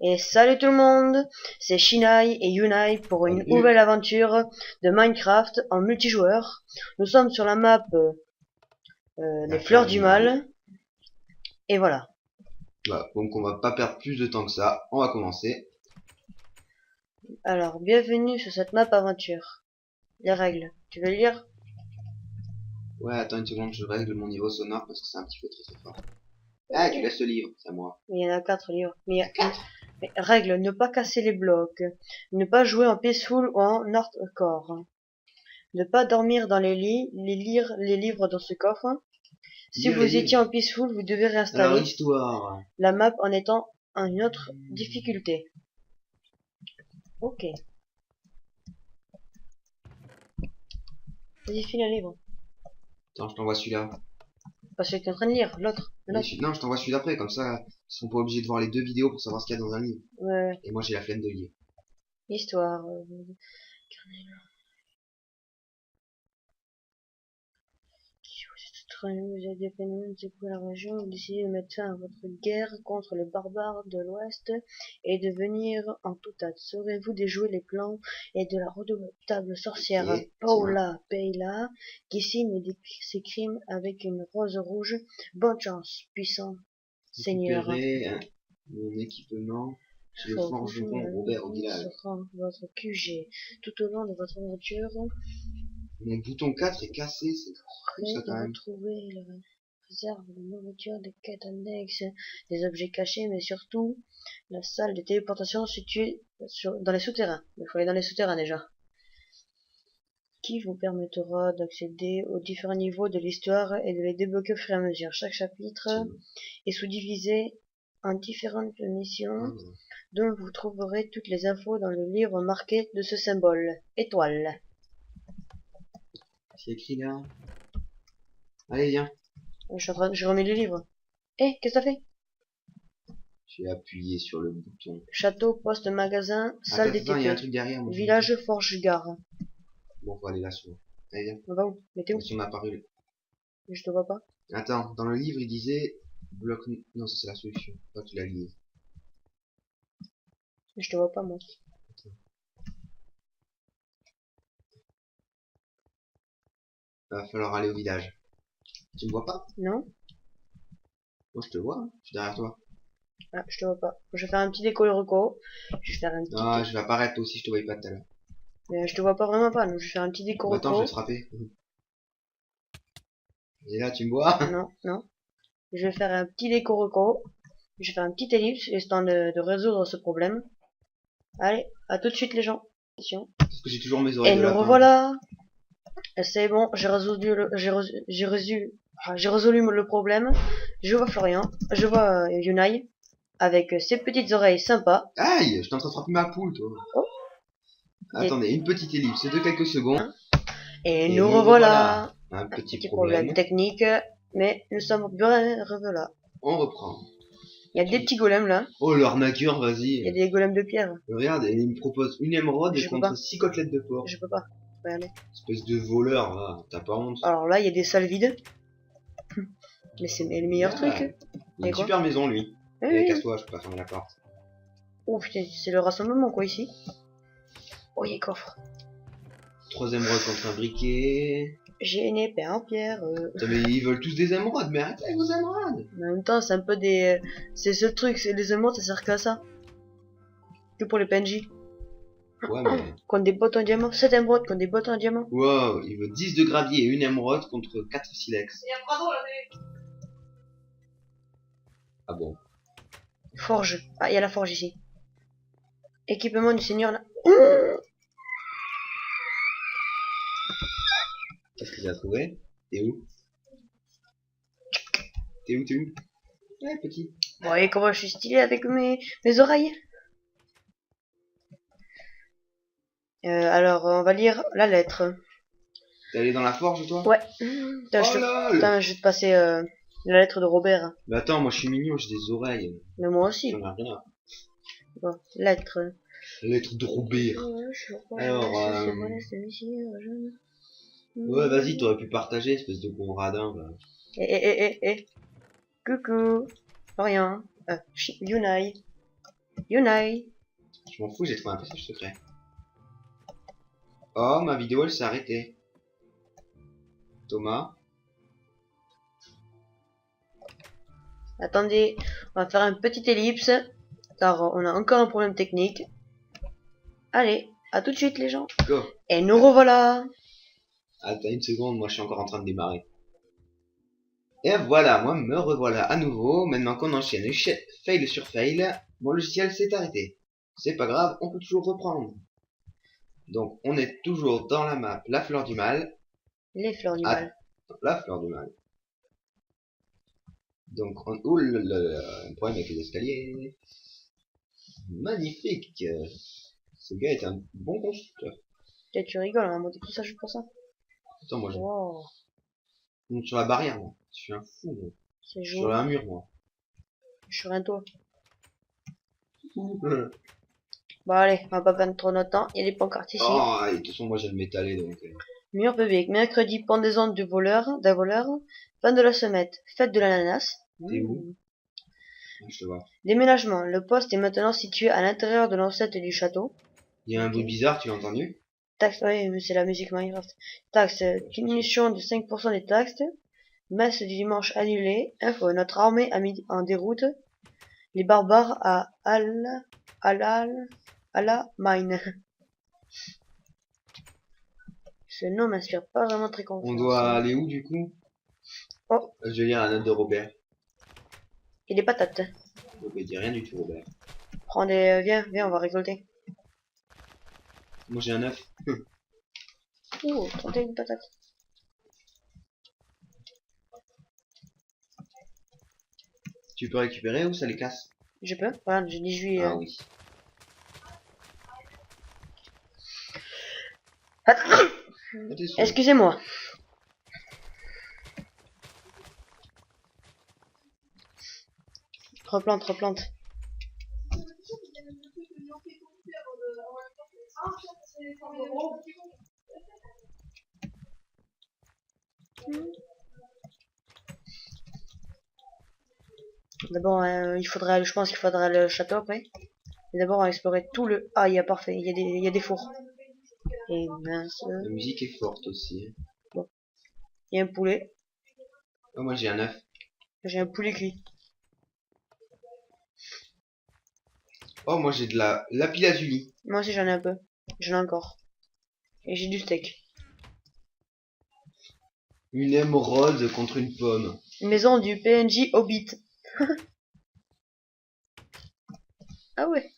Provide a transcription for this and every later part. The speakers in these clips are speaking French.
Et salut tout le monde, c'est Shinai et Yunai pour une nouvelle aventure de Minecraft en multijoueur. Nous sommes sur la map les fleurs du mal. Et voilà. Donc on va pas perdre plus de temps que ça, on va commencer. Alors, bienvenue sur cette map aventure. Les règles, tu veux lire? Ouais, attends une seconde, je règle mon niveau sonore parce que c'est un petit peu très fort. Ah, tu laisses le livre, c'est à moi. Il y en a 4 livres. Mais règle, ne pas casser les blocs. Ne pas jouer en peaceful ou en hardcore. Ne pas dormir dans les lits, lire les livres dans ce coffre. Si vous étiez en peaceful, vous devez réinstaller Alors, histoire. la map en étant en une autre difficulté. Ok. Vas-y, file un livre. Attends, je t'envoie celui-là. Pas celui que t'es en train de lire, l'autre. Non, je t'envoie celui d'après, comme ça, ils sont pas obligés de voir les deux vidéos pour savoir ce qu'il y a dans un livre. Ouais. Et moi j'ai la flemme de lire. Histoire. Vous avez défendu la région, vous décidez de mettre fin à votre guerre contre les barbares de l'Ouest et de venir en toute hâte. Saurez-vous déjouer les plans et de la redoutable sorcière Paula Peyla qui signe ses crimes avec une rose rouge? Bonne chance, puissant seigneur. Mon équipement chez le forgeron Robert au village. Votre QG tout au long de votre aventure. Mon bouton 4 est cassé, c'est Prêt de retrouver les réserves de nourriture, des quêtes annexes, des objets cachés, mais surtout la salle de téléportation située dans les souterrains. Il faut aller dans les souterrains déjà. Qui vous permettra d'accéder aux différents niveaux de l'histoire et de les débloquer au fur et à mesure. Chaque chapitre est sous-divisé en différentes missions dont vous trouverez toutes les infos dans le livre marqué de ce symbole. Étoile. C'est écrit là. Allez, viens. Je remets le livre. Eh, qu'est-ce que t'as fait? J'ai appuyé sur le bouton. Château, poste, magasin, salle des TP. Il y a un truc derrière. Moi, village, forge, gare. Bon, faut aller là, souvent. Allez, viens. On va où? Mais t'es où? Si on a apparu. Je te vois pas. Attends, dans le livre, il disait... Bloc... Non, ça c'est la solution. Toi, tu l'as lié. Je te vois pas, moi. Va falloir aller au village. Tu me vois pas? Non. Moi je te vois, je suis derrière toi. Ah, je te vois pas. Je vais faire un petit déco reco. Je vais faire un petit... Ah, je vais apparaître toi aussi, je te voyais pas tout à l'heure. Mais je te vois pas vraiment pas, donc je vais faire un petit déco reco. Attends, je vais te frapper. Et là, tu me vois? Non, non. Je vais faire un petit déco reco. Je vais faire un petit ellipse, histoire de résoudre ce problème. Allez, à tout de suite les gens. Parce que j'ai toujours mes oreilles. Et nous revoilà. C'est bon, j'ai résolu le problème. Je vois Florian, je vois Yunai avec ses petites oreilles sympas. Aïe, je t'en train de frapper ma poule, toi. Oh. Attendez, une petite ellipse de quelques secondes. Et nous revoilà. Un petit problème technique, mais nous sommes bien revoilà. On reprend. Il y a des petits golems là. Oh, l'arnaqueur, vas-y. Il y a des golems de pierre. Regarde, il me propose une émeraude et contre 6 côtelettes de porc. Je peux pas. Regardez. Espèce de voleur, là. T'as pas honte. Alors là, il y a des salles vides. Mais c'est le meilleur truc. Il a une super maison, lui. Oui. Casse-toi, je peux pas fermer la porte. Oh putain, c'est le rassemblement quoi ici. Oh, il y a coffre. 3 émeraudes contre un briquet. J'ai une épée en pierre. Mais ils veulent tous des émeraudes, mais arrêtez avec vos émeraudes. En même temps, c'est un peu des... C'est ce truc, c'est les émeraudes, ça sert qu'à ça. Que pour les PNJ. Ouais, mais... Contre des bottes en diamant. 7 émeraudes contre des bottes en diamant. Wow, il veut 10 de gravier et une émeraude contre 4 silex. Il y a bravo là. Ah bon. Forge. Ah, il y a la forge ici. Équipement du seigneur là. Qu'est-ce qu'il a trouvé? T'es où? T'es où? Ouais, petit. Bon, et comment je suis stylé avec mes oreilles. Alors, on va lire la lettre. T'es allé dans la forge, toi? Ouais. Putain, je vais te passer la lettre de Robert. Mais attends, moi je suis mignon, j'ai des oreilles. Mais moi aussi. J'en ai rien. Bon, lettre. Lettre de Robert. Alors, ouais, vas-y, t'aurais pu partager, espèce de bon radin, là. Coucou. Rien. Yunai. Yunai. Je m'en fous, j'ai trouvé un passage secret. Oh, ma vidéo, elle s'est arrêtée. Thomas. Attendez, on va faire une petite ellipse, car on a encore un problème technique. Allez, à tout de suite les gens. Go. Et nous revoilà. Attends une seconde, moi je suis encore en train de démarrer. Et voilà, moi me revoilà à nouveau. Maintenant qu'on enchaîne fail sur fail, mon logiciel s'est arrêté. C'est pas grave, on peut toujours reprendre. Donc on est toujours dans la map La Fleur du Mal. Les fleurs du mal. La Fleur du Mal. Donc on... Ouh là là, un problème avec les escaliers. Magnifique. Ce gars est un bon constructeur. Et tu rigoles, on a monté tout ça juste pour ça. Attends, moi je Wow, monte sur la barrière, moi. Je suis un fou, moi. c'est Sur joli. un mur, moi. Je suis un toit. Bon allez, on va pas perdre trop notre temps. Il y a des pancartes ici. Oh, et de toute façon, moi j'ai le métallé, donc... Mur public. Mercredi, pendaison d'un voleur. Fin de la semaine. Fête de l'ananas. T'es où? Je te vois. Déménagement. Le poste est maintenant situé à l'intérieur de l'enceinte du château. Il y a un bruit bizarre, tu l'as entendu? Taxe, oui, mais c'est la musique Minecraft. Taxe, diminution de 5% des taxes. Messe du dimanche annulée. Info, notre armée a mis en déroute les barbares à la mine. Ce nom m'inspire pas vraiment très confiance. On doit aller où, du coup? Oh, Je vais lire la note de Robert. et des patates. Il dit rien du tout, Robert. Prends des, viens, on va récolter. Moi j'ai un œuf. Ouh, 31 patates. Tu peux récupérer ou ça les casse? Je peux? Voilà, j'ai 18. Ah oui. Excusez-moi. Replante. D'abord, je pense qu'il faudra le château après. Et d'abord, on va explorer tout le... Ah, il y a parfait, il y a des fours. Et mince. La musique est forte aussi. Bon. Il y a un poulet. Oh, moi j'ai un œuf. J'ai un poulet cuit. Oh, moi j'ai de la lapis-lazuli. Moi aussi, j'en ai un peu. J'en ai encore. Et j'ai du steak. Une émeraude contre une pomme. Maison du PNJ Hobbit. Ah ouais.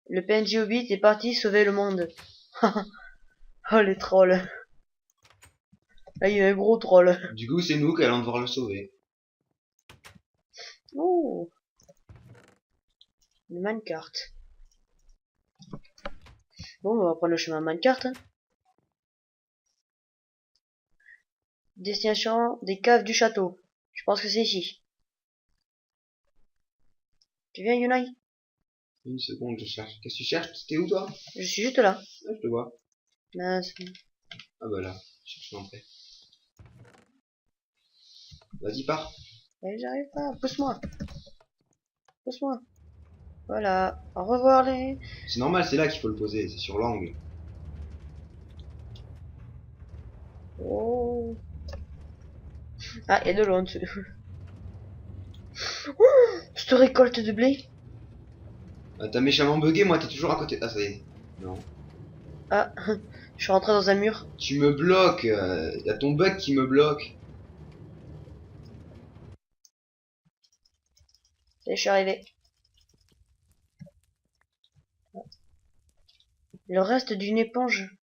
Le PNJ Hobbit est parti sauver le monde. Oh les trolls. Là il y a un gros troll. Du coup, c'est nous qui allons devoir le sauver. Oh. Une minecart. Bon, on va prendre le chemin minecart. Hein. Destination des caves du château. Je pense que c'est ici. Tu viens, Yunai? Une seconde, je cherche. Qu'est-ce que tu cherches? T'es où, toi? Je suis juste là. Ah, je te vois. Mince. Ah bah là, je cherche l'entrée. Vas-y, pars. Eh, j'arrive pas. Pousse-moi. Pousse-moi. Voilà. Au revoir les... C'est normal, c'est là qu'il faut le poser, c'est sur l'angle. Oh. Ah, il y a de l'eau en dessous. Oh, cette récolte de blé. Ah, t'as méchamment bugué, moi t'es toujours à côté. Ah, ça y est. Non. Ah, je suis rentré dans un mur. Tu me bloques. Y a ton bug qui me bloque. Et je suis arrivé. Le reste d'une éponge.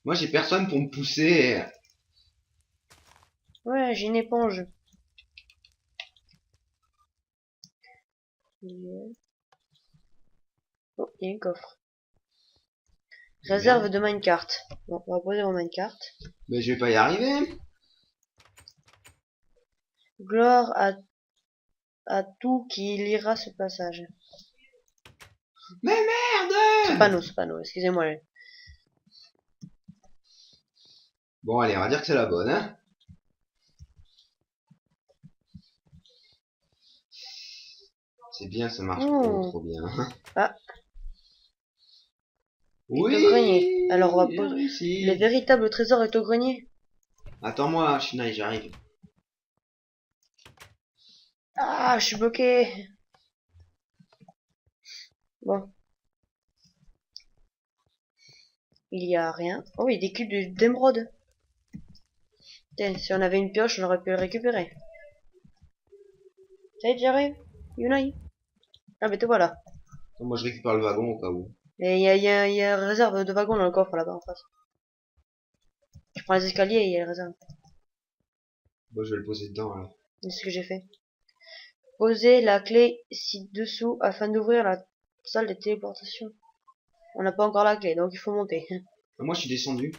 Moi j'ai personne pour me pousser. Ouais, j'ai une éponge. Oh, il y a un coffre. Réserve Merde. de minecart. Bon, on va poser mon minecart. Mais je vais pas y arriver. Gloire à tout qui lira ce passage. Mais merde! C'est pas nous, excusez-moi. Bon allez, on va dire que c'est la bonne, hein. C'est bien, ça marche trop bien. Ah. Oui. Au grenier. Alors on va poser. réussi. Le véritable trésor est au grenier. Attends-moi, Shinaï, j'arrive. Ah, je suis bloqué. Bon. Il y a rien. Oh, il y a des cubes d'émeraude. Tiens, si on avait une pioche, on aurait pu le récupérer. Ça y est, j'arrive. Yunai. Ah, mais te voilà. Moi, je récupère le wagon au cas où. Et il y a une réserve de wagon dans le coffre là-bas en face. Je prends les escaliers et il y a la réserve. Moi, je vais le poser dedans, alors. C'est ce que j'ai fait. Posez la clé ci-dessous afin d'ouvrir la salle de téléportation. On n'a pas encore la clé, donc il faut monter. Moi, je suis descendu.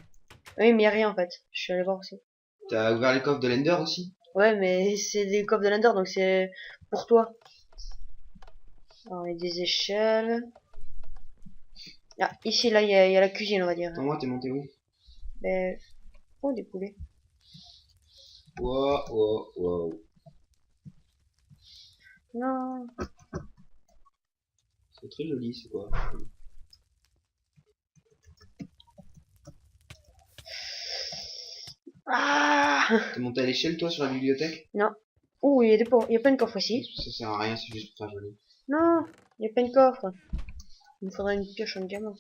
Oui, mais il y a rien en fait. Je suis allé voir aussi. T'as ouvert les coffres de l'Ender aussi? Ouais, mais c'est des coffres de l'Ender, donc c'est pour toi. Alors, il y a des échelles. Ah, ici, là, il y a la cuisine, on va dire. Attends, moi, t'es monté où? Mais... Oh, des poulets. Wow, wow, wow. Non. C'est très joli, c'est quoi? Ah. T'es monté à l'échelle, toi, sur la bibliothèque? Non. Oh, il y a des il y a plein de coffres ici. Ça sert à rien, c'est juste pour faire joli. Non, il y a plein de coffres. Il me faudrait une pioche en diamant.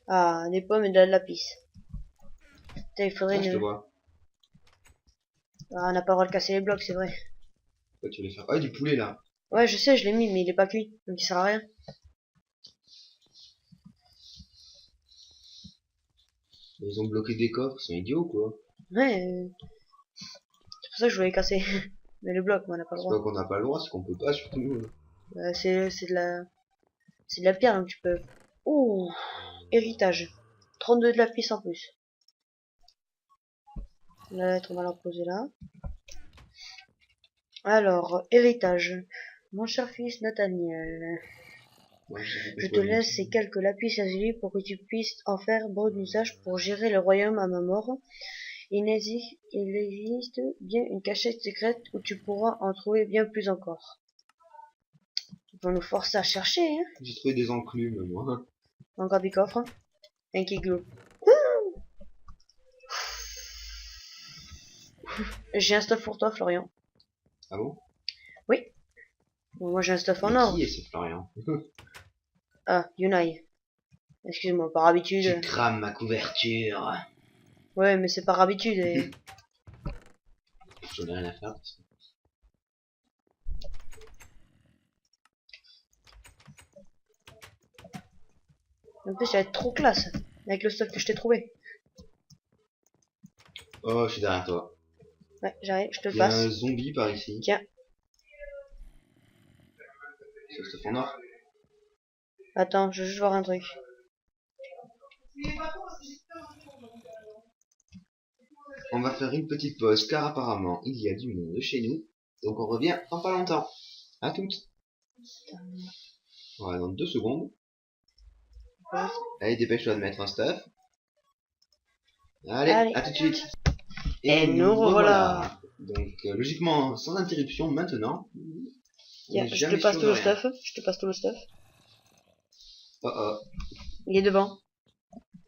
Ah, des pommes et de la lapis. Putain, il faudrait Ah, je te une... vois. Ah, on n'a pas le droit de casser les blocs, c'est vrai. Quoi, tu voulais faire? Ah, du poulet, là. Ouais, je sais, je l'ai mis, mais il est pas cuit. Donc il sert à rien. Ils ont bloqué des coffres, ils sont idiots, quoi. Ouais, c'est pour ça que je voulais casser. Mais le bloc, moi, on n'a pas le C'est droit. pas qu'on n'a pas le droit, c'est qu'on peut pas, surtout nous. C'est de la... C'est de la pierre, donc tu peux... Ouh, héritage. 32 de lapis en plus. La lettre, on va la poser là. Alors, héritage. Mon cher fils Nathaniel, Ouais, je te laisse ces quelques lapis azulis pour que tu puisses en faire bon usage pour gérer le royaume à ma mort. Il existe bien une cachette secrète où tu pourras en trouver bien plus encore. Ils vont nous forcer à chercher, hein. J'ai trouvé des enclumes, moi. Encore des coffres. Un kiglou. J'ai un stuff pour toi, Florian. Ah bon? Oui. Bon, moi j'ai un stuff en Mais or. qui est ce Florian? Ah, Yunai. Excuse-moi, par habitude. Tu crames ma couverture. Ouais, mais c'est par habitude. Et... J'en ai rien à faire. Parce que... En plus, ça va être trop classe. Avec le stuff que je t'ai trouvé. Oh, je suis derrière toi. Ouais, j'arrive, je te Il y a passe. un zombie par ici. Tiens. C'est stuff en or. Attends, je veux juste voir un truc. On va faire une petite pause car apparemment il y a du monde chez nous. Donc on revient dans pas longtemps. À toutes. Voilà, dans 2 secondes. Allez, dépêche-toi de mettre un stuff. Allez, à tout de suite. Et nous revoilà. Donc logiquement, sans interruption maintenant. Tiens, je te passe tout le stuff. Je te passe tout le stuff. Oh oh. Il est devant.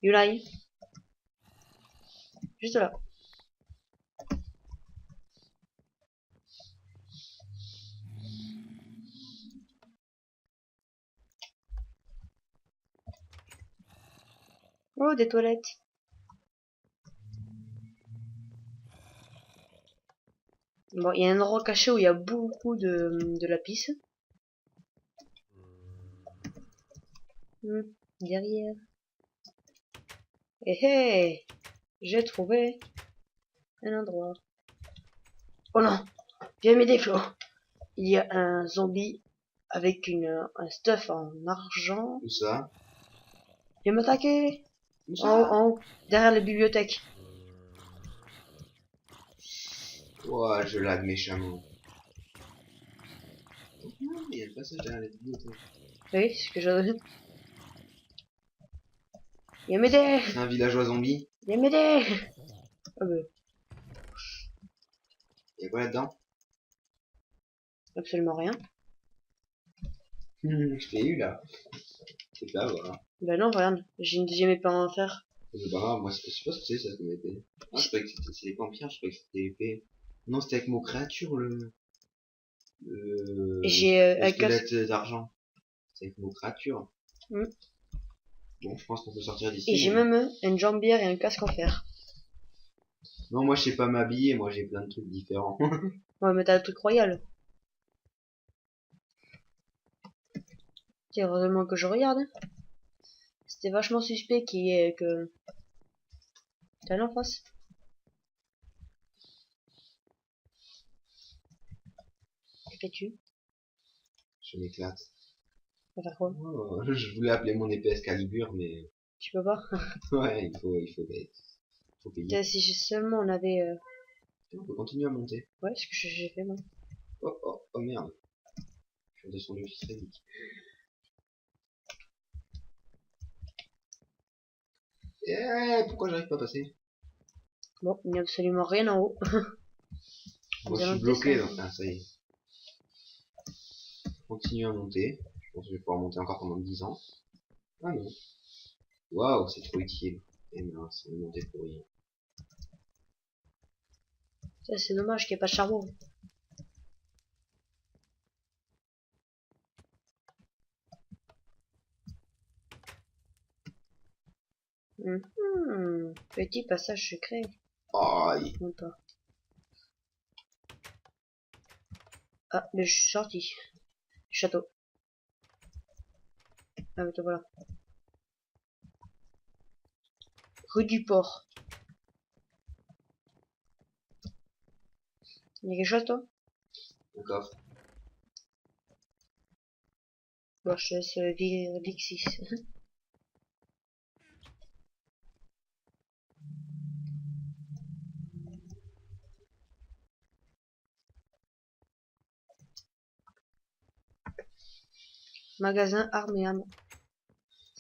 Yunai. Juste là. Oh, des toilettes. Bon, il y a un endroit caché où il y a beaucoup de lapis. Derrière. Eh hey, j'ai trouvé un endroit. Oh non, viens m'aider Flo. Il y a un zombie avec un stuff en argent. Où ça? Viens m'attaquer. Où En haut, ça? en haut, derrière la bibliothèque. Ouah, je lag méchamment. Non, il y a le passage derrière la bibliothèque. Oui, c'est ce que je... Viens m'aider. C'est un villageois zombie. Viens m'aider. Ah bah. Y'a quoi là-dedans? Absolument rien. Je t'ai eu là. C'est pas voilà. Ben non, regarde. J'ai une deuxième épée en fer. C'est pas grave, moi je sais pas ce que c'est ça comme épée. Ah, je croyais que c'était les vampires, je croyais que c'était épée. Non, c'était avec mon créature Et j'ai le un casque. squelette d'argent. C'est avec mon créature. Mm. Bon, je pense qu'on peut sortir Et d'ici. j'ai Hein. même une jambière et un casque en fer. Non, moi je sais pas m'habiller, moi j'ai plein de trucs différents. Ouais, mais t'as le truc royal. Tiens, heureusement que je regarde. C'était vachement suspect qu'il y ait que... T'es allé en face? Que fais-tu? Je m'éclate. On va faire quoi? Oh, je voulais appeler mon épée Excalibur, mais Tu peux pas? ouais, faut payer. Tiens, si seulement on avait... On peut continuer à monter. Ouais, ce que j'ai fait, moi. Oh, oh, oh merde. Je suis redescendu aussi très vite. Pourquoi j'arrive pas à passer? Bon, il n'y a absolument rien en haut. Moi je suis bloqué, donc ah, ça y est. Continue à monter. Je pense que je vais pouvoir monter encore pendant 10 ans. Ah non. Waouh, c'est trop utile. Et mince, on est monté pour rien. Ça, c'est dommage qu'il n'y ait pas de charbon. Petit passage secret. Aïe. Ou pas. Ah, mais je suis sorti. Château. Ah, mais te voilà. Rue du Port. Il y a quelque chose, toi? D'accord. Bon, je te laisse virer Dixis. Magasin armes et ammo.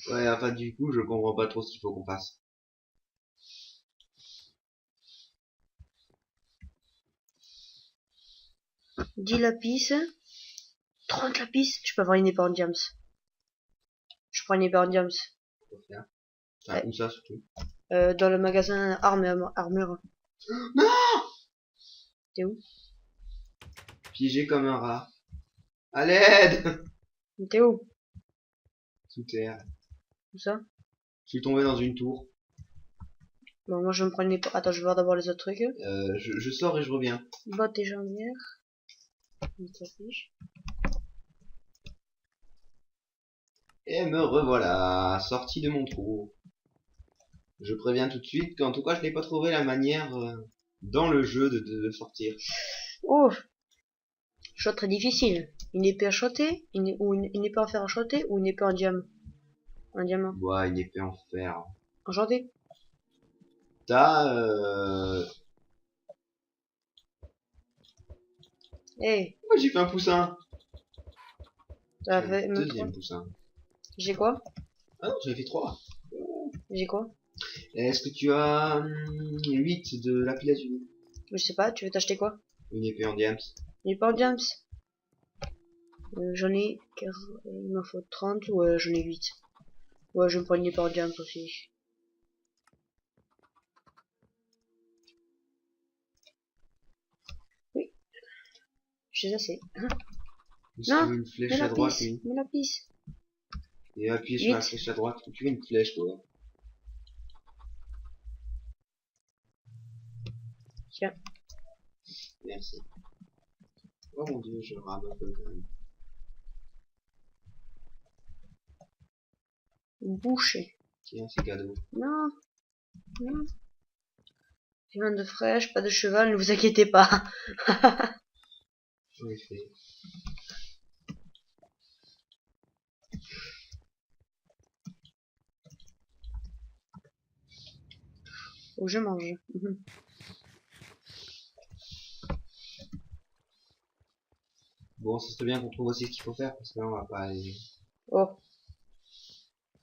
Ouais, enfin du coup, je comprends pas trop ce qu'il faut qu'on fasse. 10 lapis. 30 lapis. Je peux avoir une épée en diams. Je prends une épée en diams. Faut faire. Enfin, Ouais. où ça surtout? Dans le magasin armes et armure. Non! T'es où? Piégé comme un rat. À l'aide! T'es où? Sous terre. Où ça? Je suis tombé dans une tour. Bon, moi je vais me prendre une épée. Attends, je vais voir d'abord les autres trucs. Je sors et je reviens. Bottes et jambières. Une affiche. Et me revoilà, sorti de mon trou. Je préviens tout de suite qu'en tout cas, je n'ai pas trouvé la manière dans le jeu de sortir. Oh! Choix très difficile. Une épée à shotter, une épée en fer à shotter ou une épée en diamant. En diamant. Ouais, une épée en fer. Enchanté. T'as Hey, oh, j'ai fait un poussin. t'as Un fait même 3. deuxième poussin. J'ai quoi? Ah non, j'en ai fait 3. J'ai quoi? Est-ce que tu as 8 de lapis lazuli? Je sais pas, tu veux t'acheter quoi? Une épée en diams. Une épée en diams. J'en ai... Il m'en faut 30 ou j'en ai 8. Ouais, je vais me prendre une épée en diams aussi. Oui, j'ai assez. Si Non, tu veux une flèche à droite, oui. mon lapis. Et appuyer sur la 8. flèche à droite. Tu veux une flèche, toi? Tiens, Merci. Oh mon dieu, je rame un peu quand même. une bouchée. Tiens, c'est cadeau. Non, non. Rien de fraîche, pas de cheval, ne vous inquiétez pas. J'en ai fait. Faut que je mange. Bon, ça serait bien qu'on trouve aussi ce qu'il faut faire, parce que là, on va pas aller... Oh,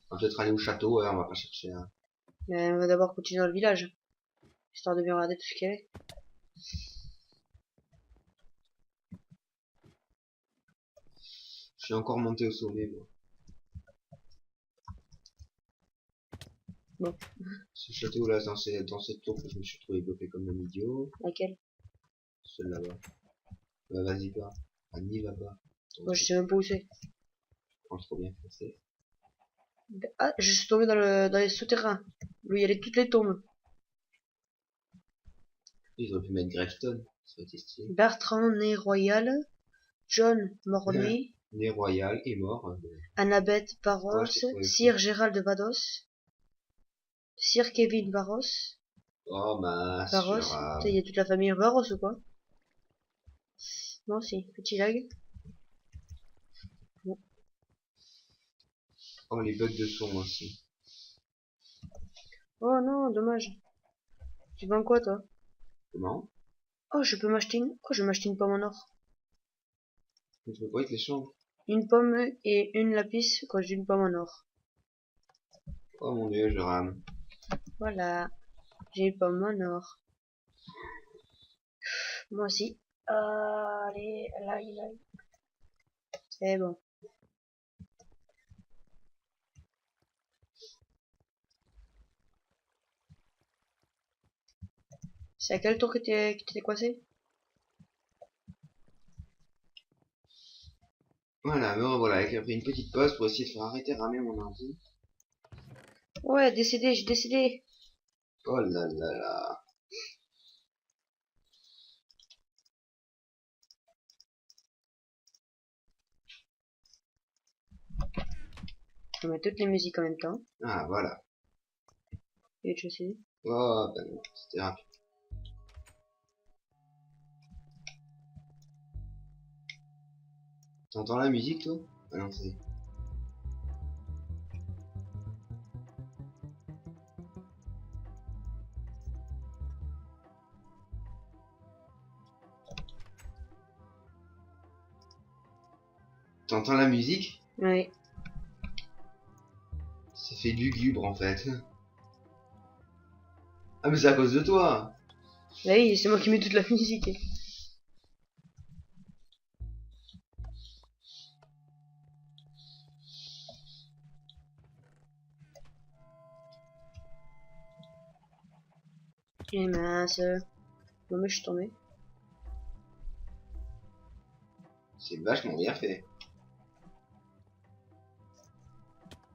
On va peut-être aller au château, ouais, on va pas chercher à... mais on va d'abord continuer dans le village. Histoire de bien regarder tout ce qu'il y avait. suis encore monté au sommet, moi. Bon. Ce château là, dans cette tour que je me suis retrouvé bloqué comme un idiot. Laquelle? Celle là-bas. Bah vas-y pas. Ah, n'y va pas. Moi, je sais même pas où c'est. Prends trop bien français. Ah, je suis tombé dans les souterrains. Où il y avait toutes les tombes. Ils auraient pu mettre Gravestone. Ça aurait été stylé. Bertrand Né Royal, John Mornay, Né royal est mort. Annabeth Ouais, Barros, je t'ai trouvé Sir Gérald de Vados, Sir Kevin Barros. Oh mince, Barros, Gérard. il y a toute la famille Barros ou quoi? Non, si, petit lag. Bon. Oh les bugs de son aussi. Oh non, dommage. Tu vends quoi toi? Comment? Oh, je peux m'acheter une. Oh, je vais m'acheter une pomme en or. Je peux pas être les change. Une pomme et une lapis quand j'ai une pomme en or. Oh mon dieu, je rame. Voilà, j'ai une pomme en or. Moi aussi. Allez, là, là. C'est bon. C'est à quel tour que t'es coincé? Voilà, me revoilà. J'ai pris une petite pause pour essayer de faire arrêter ramer mon ordi. Ouais, décédé, j'ai décédé. Oh là là là. Je vais mettre toutes les musiques en même temps. Ah voilà. Et je sais. Oh bah non, c'était rapide. T'entends la musique toi? Ah non, c'est... T'entends la musique? Ouais. Ça fait lugubre en fait. Ah mais c'est à cause de toi. Bah oui, c'est moi qui mets toute la musique. Et mince. Bon, mais je suis tombé. C'est vachement bien fait.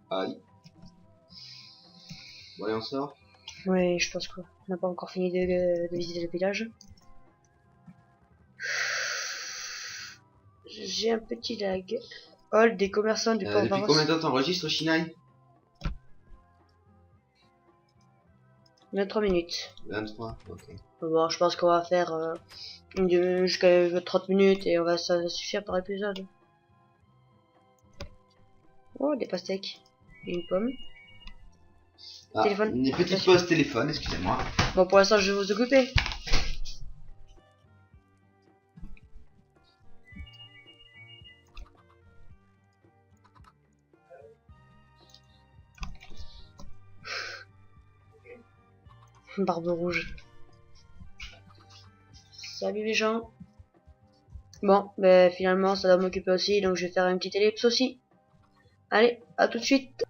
Aïe. Bon allez on sort. Ouais, je pense qu'on n'a pas encore fini de visiter le village. J'ai un petit lag. Hall des commerçants du port Depuis Barros. combien de temps t'enregistres Shinai? 23 minutes. 23, ok. Bon, je pense qu'on va faire jusqu'à 30 minutes et ça va suffire par épisode. Oh, des pastèques. Et une pomme. Ah, Téléphone. une petite pause téléphone, excusez-moi. Bon, pour l'instant, je vais vous occuper. Barbe rouge. Salut les gens. Bon, ben finalement, ça doit m'occuper aussi, donc je vais faire une petite ellipse aussi. Allez, à tout de suite.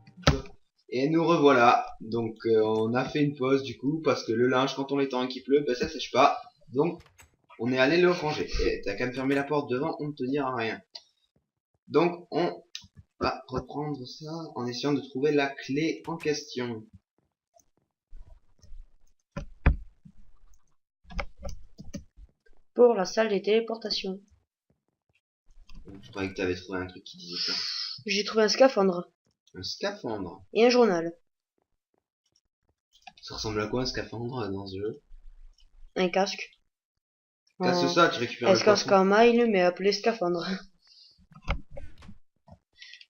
Et nous revoilà. Donc on a fait une pause du coup parce que le linge quand on est en qu'il pleut, ben ça sèche pas. Donc on est allé le ranger. Et t'as qu'à me fermer la porte devant, on ne te dira rien. Donc on va reprendre ça en essayant de trouver la clé en question. Pour la salle des téléportations. Je croyais que t'avais trouvé un truc qui disait ça. J'ai trouvé un scaphandre. Un scaphandre. Et un journal. Ça ressemble à quoi un scaphandre dans ce jeu? Un casque. Casse ça, tu récupères le casque poisson. en maille, mais appelé scaphandre.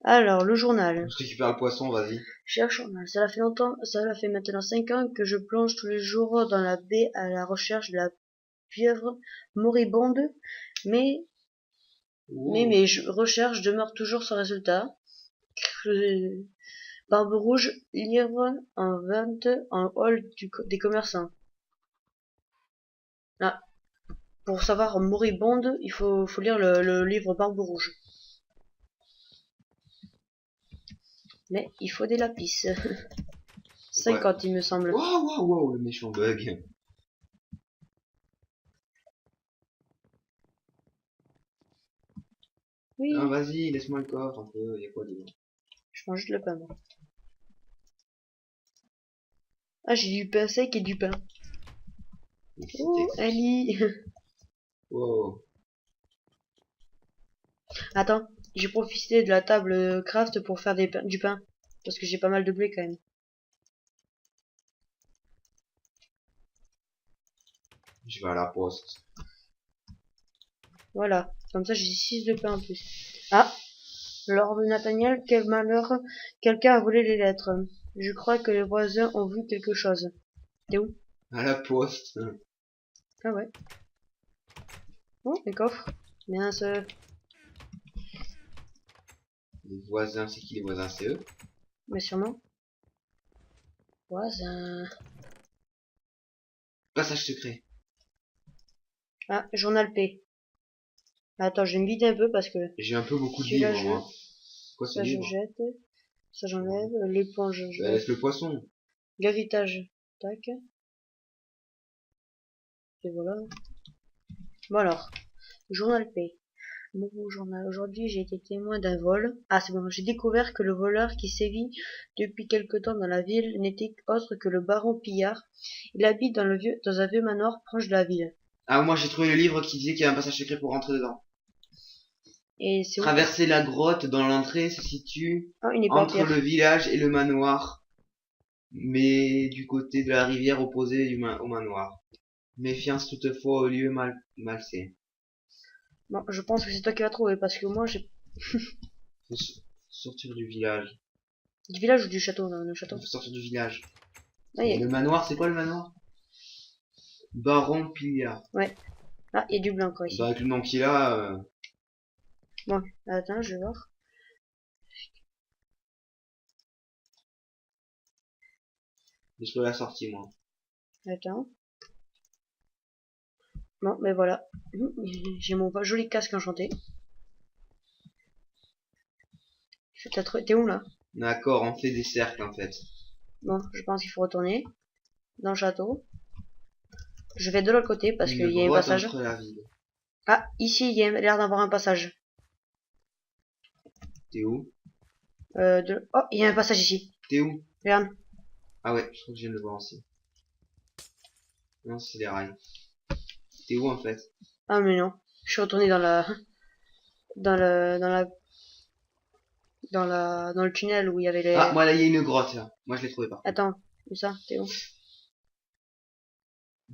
Alors, le journal. Je récupère le poisson, vas-y. Cher journal, cela fait longtemps, cela fait maintenant 5 ans que je plonge tous les jours dans la baie à la recherche de la pieuvre moribonde, mais mes recherches demeurent toujours sans résultat. Barbe rouge, livre en vente en hall des commerçants. Ah, pour savoir moribonde, il faut lire le livre Barbe rouge. Mais il faut des lapis. Ouais. 50 il me semble. Waouh, waouh, waouh, le méchant bug. Oui, Ah, vas-y, laisse-moi le coffre un peu, y a quoi dedans? je mange juste le pain, moi. Ah, j'ai du pain sec et du pain. Oh, Ali. Wow. Attends, j'ai profité de la table craft pour faire du pain. Parce que j'ai pas mal de blé quand même. Je vais à la poste. Voilà, comme ça j'ai 6 de pain en plus. Ah, Lord Nathaniel, quel malheur. Quelqu'un a volé les lettres. Je crois que les voisins ont vu quelque chose. T'es où? À la poste. Ah ouais. Oh, les coffres. Mince. Les voisins, c'est qui les voisins? C'est eux? Mais sûrement. Voisin. Passage secret. Ah, journal P. Attends, je vais me vider un peu parce que J'ai un peu beaucoup de celui-là, livres, moi. Quoi ce ça je livre? jette. Ça j'enlève. L'éponge, je Bah, jette. laisse le poisson. L'héritage. Tac. Et voilà. Bon alors. Journal P. Mon journal. Aujourd'hui, j'ai été témoin d'un vol. Ah, c'est bon. J'ai découvert que le voleur qui sévit depuis quelque temps dans la ville n'était autre que le baron Pillard. Il habite dans un vieux manoir proche de la ville. Ah, moi j'ai trouvé le livre qui disait qu'il y a un passage secret pour rentrer dedans. Et c'est où? Traverser la grotte dans l'entrée se situe Ah, une épée en entre pierre. le village et le manoir, mais du côté de la rivière opposée au manoir. Méfiance toutefois au lieu malsain. Bon, je pense que c'est toi qui vas trouver parce que moi, j'ai Faut sortir du village. du village ou du château, là, le château. Faut sortir du village. Ah, Et le manoir, c'est quoi le manoir? Baron Pillard. ouais. Ah, il y a du blanc, quoi, ici. Bah, avec le nom qu'il a, Bon, attends, je vais voir. je trouvé la sortie, moi. Attends. Bon, mais voilà. J'ai mon joli casque enchanté. T'es où, là? D'accord, on fait des cercles en fait. Bon, je pense qu'il faut retourner dans le château. Je vais de l'autre côté parce Une qu'il y a un grotte passage. entre la ville. Ah, ici, il y a l'air d'avoir un passage. T'es où? Oh, il y a un passage ici. T'es où? Regarde. Ah ouais, je crois que je viens de le voir aussi. Non, c'est les rails. T'es où en fait? Ah, mais non. Je suis retourné dans le, dans la, dans le tunnel où il y avait les... Ah, moi là, il y a une grotte là. Moi je l'ai trouvé par contre. Attends, où ça? T'es où?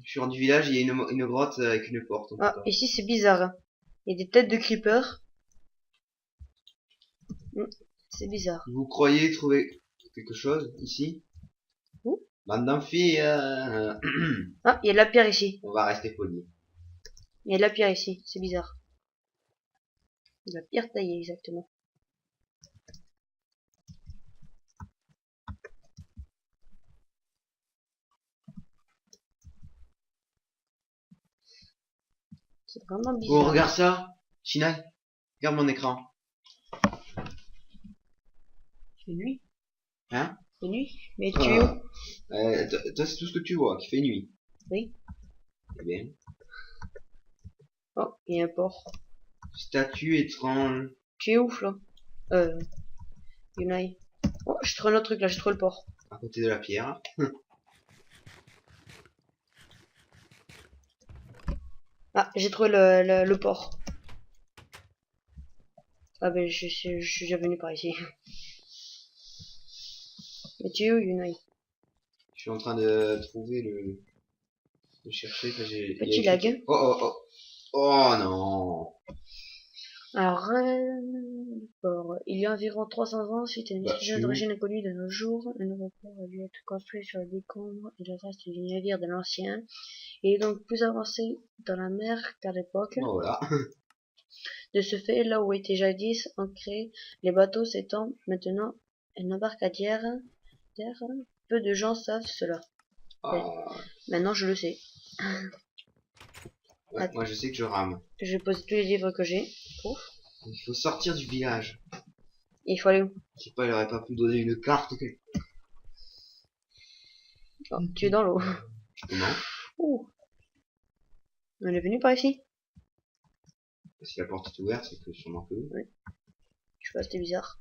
Je suis hors du village, il y a une grotte avec une porte en tout Ah, cas. ici, c'est bizarre, hein. Il y a des têtes de creepers. C'est bizarre. Vous croyez trouver quelque chose ici? Où? Bande d'amphis, Ah, il y a de la pierre ici. on va rester poli. Il y a de la pierre ici. C'est bizarre. De la pierre taillée, exactement. C'est vraiment Oh, bizarre. regarde ça! Shinai, regarde mon écran. C'est nuit. Hein? C'est nuit. Mais tu es où? Toi, c'est tout ce que tu vois, qui fait nuit. Oui. Eh bien. Oh, il y a un port. Statue étrange. Tu es où, Flo? Yunai. Oh, j'ai trouvé un autre truc là, j'ai trouvé le port. À côté de la pierre. Ah, j'ai trouvé le port. Ah ben, je suis déjà venu par ici. Mais tu es où, Yunai? Je suis en train de trouver de chercher que j'ai. Petit il y a écrit- lag. Oh oh oh. Oh non. Alors, port. Il y a environ 300 ans, suite à une Bah, explosion je suis où? d'origine inconnue de nos jours, un nouveau port a dû être construit sur le décombre et le reste du navire de l'ancien. Il est donc plus avancé dans la mer qu'à l'époque. Bon, voilà. De ce fait, là où étaient jadis ancrés les bateaux s'étend maintenant un embarcadère. Peu de gens savent cela. Ah, Maintenant, je le sais. ouais, moi je sais que je rame. Je vais poser tous les livres que j'ai. Ouf. Il faut sortir du village. Il faut aller où? Je sais pas, il aurait pas pu donner une carte. Oh, tu es dans l'eau. Non. Ouh. On est venu par ici? Si la porte est ouverte, c'est que sûrement que oui. Oui. Je sais pas, c'était bizarre.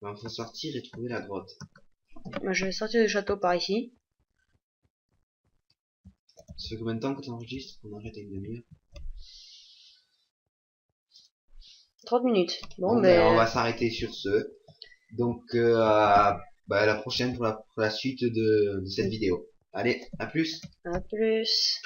Il faut sortir et trouver la grotte. Moi, je vais sortir du château par ici. Ça fait combien de temps que tu enregistres? On arrête à une demi-heure. 30 minutes. Bon, Bon, mais... on va s'arrêter sur ce. Donc, à la prochaine pour la suite de cette vidéo. Allez, à plus! À plus.